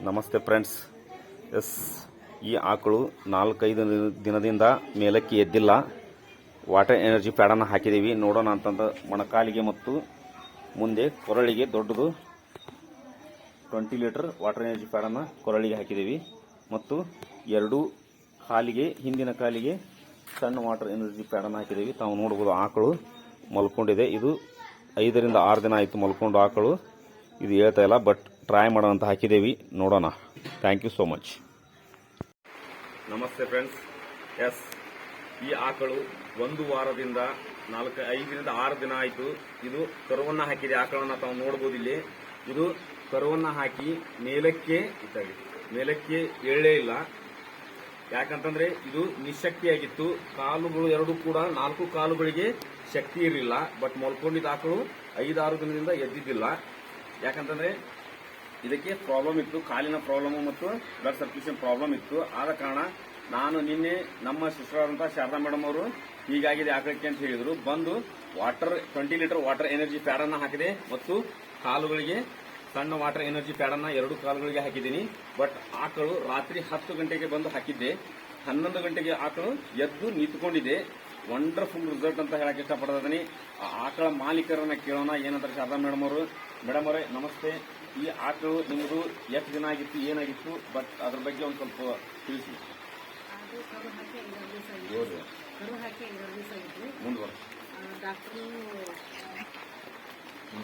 ನಮಸ್ತೆ friends. Yes, ಈ ಆಕಳು 4-5 ದಿನದಿಂದ ಮೇಲಕ್ಕೆ ಎದ್ದಿಲ್ಲ. ವಾಟರ್ ಎನರ್ಜಿ ಪ್ಯಾಡನ್ನು ಹಾಕಿದ್ದೀವಿ. ನೋಡೋಣ ಅಂತಂದ ಮೊಣಕಾಲಿಗೆ ಮತ್ತು ಮುಂದೆ ಕೊರಳಿಗೆ ದೊಡ್ಡದು 20 ಲೀಟರ್ ವಾಟರ್ ಎನರ್ಜಿ ಪ್ಯಾಡನ್ನು ಕೊರಳಿಗೆ ಹಾಕಿದ್ದೀವಿ ಮತ್ತು ಎರಡು ಕಾಲಿಗೆ, ಹಿಂದಿನ ಕಾಲಿಗೆ ಸಣ್ಣ ವಾಟರ್ ಎನರ್ಜಿ ಪ್ಯಾಡನ್ನು ಹಾಕಿದ್ದೀವಿ. ತಾವು ನೋಡ್ಬೋದು ಆಕಳು ಮಲ್ಕೊಂಡಿದೆ. ಇದು 5 ರಿಂದ 6 ದಿನ ಆಯಿತು ಮಲ್ಕೊಂಡು ಆಕಳು. ಇದು ಹೇಳ್ತಾ ಇಲ್ಲ, ಬಟ್ ಟ್ರೈ ಮಾಡೋಣ ಅಂತ ಹಾಕಿದ್ದೀವಿ. ನೋಡೋಣ. Thank you so much. ನಮಸ್ತೆ ಫ್ರೆಂಡ್ಸ್. ಎಸ್, ಈ ಆಕಳು 1 ವಾರದಿಂದ 5 ರಿಂದ 6 ದಿನ ಆಯಿತು. ಇದು ಕರುವನ್ನ ಹಾಕಿದೆ. ಆಕಳನ್ನ ತಾವು ನೋಡ್ಬೋದು. ಇಲ್ಲಿ ಇದು ಕರುವನ್ನ ಹಾಕಿ ಮೇಲಕ್ಕೆ ಏಳೇ ಇಲ್ಲ. ಯಾಕಂತಂದ್ರೆ ಇದು ನಿಶಕ್ತಿಯಾಗಿತ್ತು. ಕಾಲುಗಳು ಎರಡು ಕೂಡ 4 ಕಾಲುಗಳಿಗೆ ಶಕ್ತಿ ಇರಲಿಲ್ಲ. ಬಟ್ ಮಲ್ಕೊಂಡಿದ್ದ ಆಕಳು 5-6 ದಿನದಿಂದ ಎದ್ದಿದ್ದಿಲ್ಲ. ಯಾಕಂತಂದ್ರೆ ಇದಕ್ಕೆ ಪ್ರಾಬ್ಲಮ್ ಇತ್ತು, ಕಾಲಿನ ಪ್ರಾಬ್ಲಮ್ ಮತ್ತು ಬ್ಲಡ್ ಸರ್ಕ್ಯುಲೇಷನ್ ಪ್ರಾಬ್ಲಮ್ ಇತ್ತು. ಆದ ಕಾರಣ ನಾನು ನಿನ್ನೆ ನಮ್ಮ ಸಿಸ್ಟರಾದಂತಹ ಶಾರದಾ ಮೇಡಮ್ ಅವರು ಹೀಗಾಗಿದೆ ಆಕಳಕ್ಕೆ ಅಂತ ಹೇಳಿದ್ರು. ಬಂದು 20 ಲೀಟರ್ ವಾಟರ್ ಎನರ್ಜಿ ಪ್ಯಾಡನ್ನು ಹಾಕಿದೆ ಮತ್ತು ಕಾಲುಗಳಿಗೆ ಸಣ್ಣ ವಾಟರ್ ಎನರ್ಜಿ ಪ್ಯಾಡನ್ನು 2 ಕಾಲುಗಳಿಗೆ ಹಾಕಿದ್ದೀನಿ. ಬಟ್ ಆಕಳು ರಾತ್ರಿ 10 ಗಂಟೆಗೆ ಬಂದು ಹಾಕಿದ್ದೆ. 11 ಗಂಟೆಗೆ ಆಕಳು ಎದ್ದು ನಿಂತ್ಕೊಂಡಿದೆ. ವಂಡರ್ಫುಲ್ ರಿಸಲ್ಟ್ ಅಂತ ಹೇಳಕ್ ಇಷ್ಟಪಡ್ತೀನಿ. ಆ ಆಕಳ ಮಾಲೀಕರನ್ನ ಕೇಳೋಣ ಏನಂತಾರೆ ಶಾರದಾ ಮೇಡಮ್ ಅವರು. ಮೇಡಮ್ ಅವರೇ ನಮಸ್ತೆ. ಈ ಆಕಳು ನಿಮ್ಮದು ಎಷ್ಟು ದಿನ ಆಗಿತ್ತು, ಏನಾಗಿತ್ತು, ಬಟ್ ಅದ್ರ ಬಗ್ಗೆ ಒಂದು ಸ್ವಲ್ಪ ತಿಳಿಸಿ.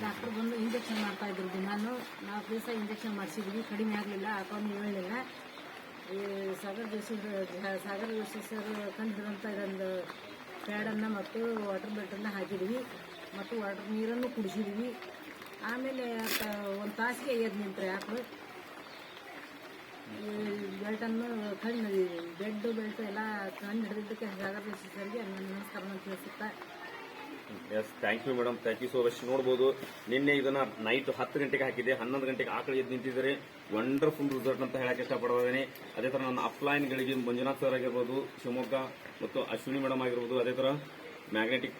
ಡಾಕ್ಟರ್ ಬಂದು ಇಂಜೆಕ್ಷನ್ ಮಾಡ್ತಾ ಇದ್ರು. ದಿನಾನು 4 ದಿವಸ ಇಂಜೆಕ್ಷನ್ ಮಾಡಿಸಿದ್ವಿ, ಕಡಿಮೆ ಆಗಲಿಲ್ಲ. ಅಕೌಂಟ್ ಹೇಳಲಿಲ್ಲ. ಈ ಸಾಗರ್ ಜೋಶಿ ಸರ್ ಕಂಡಿರುವಂಥ ಇದೊಂದು ಪ್ಯಾಡನ್ನು ಮತ್ತು ವಾಟರ್ ಬೆಲ್ಟನ್ನು ಹಾಕಿದ್ವಿ ಮತ್ತು ವಾಟರ್ ನೀರನ್ನು ಕುಡಿಸಿದ್ವಿ. ಆಮೇಲೆ ಒಂದು ತಾಸಿಗೆ ಎದ್ದು ನಿಂತ್ರೆ ಆಕಳು. ಬೆಲ್ಟನ್ನು ಬೆಲ್ಟ್ ಎಲ್ಲ ಕಂಡು ಹಿಡಿದಿದ್ದಕ್ಕೆ ಸಾಗರ್ ಜೋಶಿ ಸರ್ಗೆ ನಮಸ್ಕಾರವನ್ನು ತಿಳಿಸುತ್ತಾ. Yes, thank you madam. Thank you so much. ನೋಡ್ಬೋದು, ನಿನ್ನೆ ಇದನ್ನ ನೈಟ್ 10 ಗಂಟೆಗೆ ಹಾಕಿದೆ. 11 ಗಂಟೆಗೆ ಆಕಳು ಎದ್ದು ನಿಂತಿದ್ದಾರೆ. ವಂಡರ್ಫುಲ್ ರಿಸಲ್ಟ್ ಅಂತ ಹೇಳಕ್ಕೆ ಇಷ್ಟಪಡ್ತೀನಿ. ಅದೇ ತರ ನನ್ನ ಅಪ್ಲೈನ್ಗಳಿಗೆ ಮಂಜುನಾಥ್ ಸರ್ ಆಗಿರ್ಬೋದು, ಶಿವಮೊಗ್ಗ ಮತ್ತು ಅಶ್ವಿನಿ ಮೇಡಮ್ ಆಗಿರ್ಬೋದು, ಅದೇ ತರ ಮ್ಯಾಗ್ನೆಟಿಕ್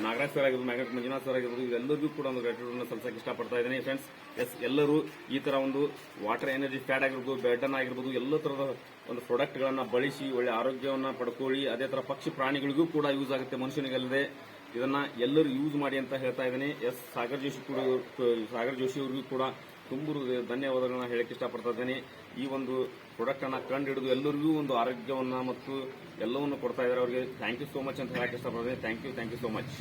ನಾಗರಾಜ್ ಸರ್ ಆಗಿರ್ಬೋದು, ಮ್ಯಾಗ್ನೆಟಿಕ್ ಮಂಜುನಾಥ್ ಸರ್ ಆಗಿರ್ಬೋದು, ಇವೆಲ್ಲರಿಗೂ ಕೂಡ ಒಂದು ಗ್ರಾಟಿಟ್ಯೂಡ್ ಸಲ್ಲಿಸಕ್ಕೆ ಇಷ್ಟಪಡ್ತಾ ಇದ್ದೀನಿ ಫ್ರೆಂಡ್ಸ್. ಎಸ್, ಎಲ್ಲರೂ ಈ ತರ ಒಂದು ವಾಟರ್ ಎನರ್ಜಿ ಪ್ಯಾಡ್ ಆಗಿರ್ಬೋದು, ಬೆಲ್ಟನ್ ಆಗಿರ್ಬೋದು, ಎಲ್ಲ ತರದ ಒಂದು ಪ್ರಾಡಕ್ಟ್ಗಳನ್ನ ಬಳಸಿ ಒಳ್ಳೆ ಆರೋಗ್ಯವನ್ನ ಪಡ್ಕೊಳ್ಳಿ. ಅದೇ ತರ ಪಕ್ಷಿ ಪ್ರಾಣಿಗಳಿಗೂ ಕೂಡ ಯೂಸ್ ಆಗುತ್ತೆ, ಮನುಷ್ಯನಿಗಲ್ಲದೆ. ಇದನ್ನ ಎಲ್ಲರೂ ಯೂಸ್ ಮಾಡಿ ಅಂತ ಹೇಳ್ತಾ ಇದ್ದೀನಿ. ಎಸ್, ಸಾಗರ್ ಜೋಶಿ ಅವರಿಗೂ ಕೂಡ ತುಂಬ ಧನ್ಯವಾದಗಳನ್ನ ಹೇಳಕ್ಕೆ ಇಷ್ಟಪಡ್ತಾ ಇದ್ದೀನಿ. ಈ ಒಂದು ಪ್ರಾಡಕ್ಟ್ ಅನ್ನ ಕಂಡು ಹಿಡಿದು ಎಲ್ಲರಿಗೂ ಒಂದು ಆರೋಗ್ಯವನ್ನ ಮತ್ತು ಎಲ್ಲವನ್ನು ಕೊಡ್ತಾ ಇದ್ದಾರೆ. ಅವರಿಗೆ ಥ್ಯಾಂಕ್ ಯು ಸೋ ಮಚ್ ಅಂತ ಹೇಳಕ್ಕೆ ಇಷ್ಟಪಡ್ತೀನಿ. Thank you so much.